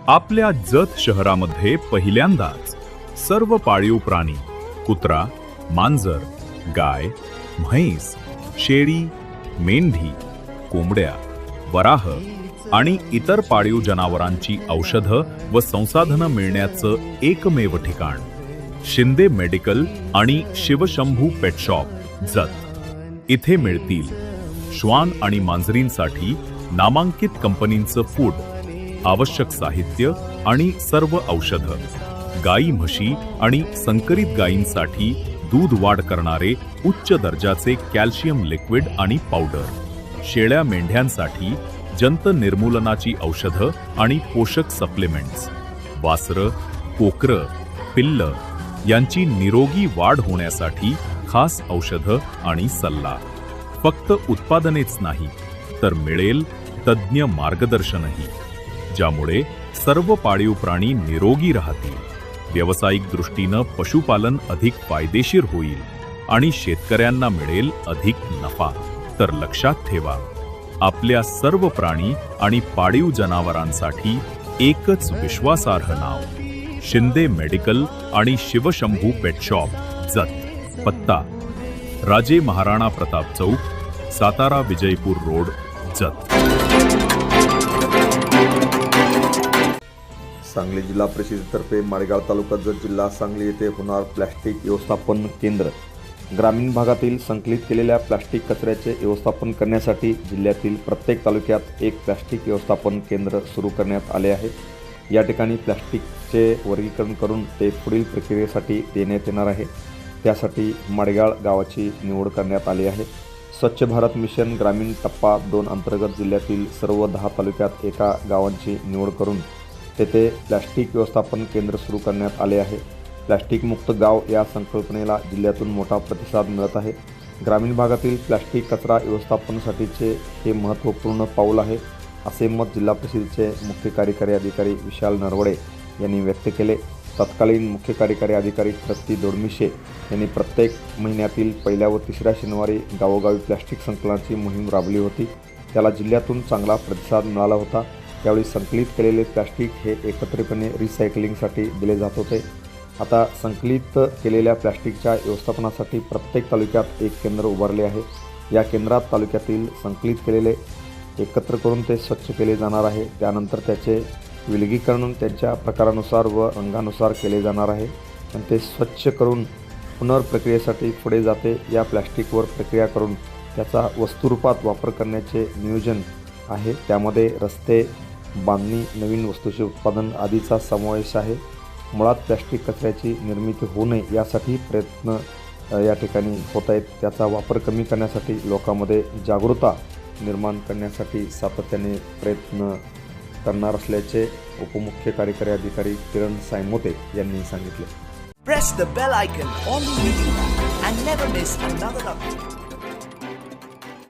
आपल्या जत शहरामध्ये पहिल्यांदाच सर्व पाळीव प्राणी कुत्रा, मांजर, गाय, म्हैस, शेळी, मेंढी, कोंबड्या, वराह आणि इतर पाळीव जनावरांची औषधं व संसाधनं मिळण्याचं एकमेव ठिकाण शिंदे मेडिकल आणि शिवशंभू पेट शॉप जत. इथे मिळतील श्वान आणि मांजरींसाठी नामांकित कंपनींचं फूड, आवश्यक साहित्य आणि सर्व औषधं, गाई म्हशी आणि संकरित गायींसाठी दूध वाढ करणारे उच्च दर्जाचे कॅल्शियम लिक्विड आणि पावडर, शेळ्या मेंढ्यांसाठी जंत निर्मूलनाची औषधं आणि पोषक सप्लिमेंट्स, वासरं, कोकरं, पिल्लं यांची निरोगी वाढ होण्यासाठी खास औषधं आणि सल्ला. फक्त उत्पादनेच नाही तर मिळेल तज्ज्ञ मार्गदर्शनही, ज्यामुळे सर्व पाळीव प्राणी निरोगी राहतील, व्यावसायिक दृष्टीनं पशुपालन अधिक फायदेशीर होईल आणि शेतकऱ्यांना मिळेल अधिक नफा. तर लक्षात ठेवा, आपल्या सर्व प्राणी आणि पाळीव जनावरांसाठी एकच विश्वासार्ह नाव शिंदे मेडिकल आणि शिवशंभू पेट शॉप जत. पत्ता राजे महाराणा प्रताप चौक, सातारा विजयपूर रोड, जत. सांगली जिल्हा परिषदेतर्फे माळेगाव तालुका जत जिल्हा सांगली येथे होणार प्लास्टिक व्यवस्थापन केंद्र. ग्रामीण भागातील संकलित केलेल्या प्लास्टिक कचऱ्याचे व्यवस्थापन करण्यासाठी जिल्ह्यातील प्रत्येक तालुक्यात एक प्लास्टिक व्यवस्थापन केंद्र सुरू करण्यात आले आहे. या ठिकाणी प्लास्टिकचे वर्गीकरण करून ते पुढील प्रक्रियेसाठी देण्यात येणार आहे. त्यासाठी माळेगाव गावाची निवड करण्यात आली आहे. स्वच्छ भारत मिशन ग्रामीण टप्पा 2 अंतर्गत जिल्ह्यातील सर्व 10 तालुक्यात एका गावांची निवड करून तेथे प्लास्टिक व्यवस्थापन केंद्र सुरू करण्यात आले आहे. प्लास्टिक मुक्त गाव या संकल्पनेला जिल्ह्यातून मोठा प्रतिसाद मिळत आहे. ग्रामीण भागातील प्लास्टिक कचरा व्यवस्थापनासाठीचे हे महत्त्वपूर्ण पाऊल आहे, असे मत जिल्हा परिषदेचे मुख्य कार्यकारी अधिकारी विशाल नरवडे यांनी व्यक्त केले. तत्कालीन मुख्य कार्यकारी अधिकारी तृप्ती दोडमिशे यांनी प्रत्येक महिन्यातील पहिल्या व तिसऱ्या शनिवारी गावोगावी प्लास्टिक संकलनाची मोहीम राबवली होती. त्याला जिल्ह्यातून चांगला प्रतिसाद मिळाला होता. त्यावेळी संकलित केलेले प्लास्टिक हे एकत्रितपणे रिसायकलिंगसाठी दिले जात होते. आता संकलित केलेल्या प्लास्टिकच्या व्यवस्थापनासाठी प्रत्येक तालुक्यात एक केंद्र उभारले आहे. या केंद्रात तालुक्यातील संकलित केलेले एकत्र करून ते स्वच्छ केले जाणार आहे. त्यानंतर त्याचे विलगीकरण त्यांच्या प्रकारानुसार व रंगानुसार केले जाणार आहे आणि ते स्वच्छ करून पुनर्प्रक्रियेसाठी पुढे जाते. या प्लास्टिकवर प्रक्रिया करून त्याचा वस्तुरूपात वापर करण्याचे नियोजन आहे. त्यामध्ये रस्ते बांधणी, नवीन वस्तूचे उत्पादन आदीचा समावेश आहे. मुळात प्लास्टिक कचऱ्याची निर्मिती होऊ नये यासाठी प्रयत्न या ठिकाणी होत आहेत. त्याचा वापर कमी करण्यासाठी लोकांमध्ये जागरूकता निर्माण करण्यासाठी सातत्याने प्रयत्न करणार असल्याचे उपमुख्य कार्यकारी अधिकारी किरण सायमोते यांनी सांगितले. Press the bell icon on the YouTube app and never miss another update.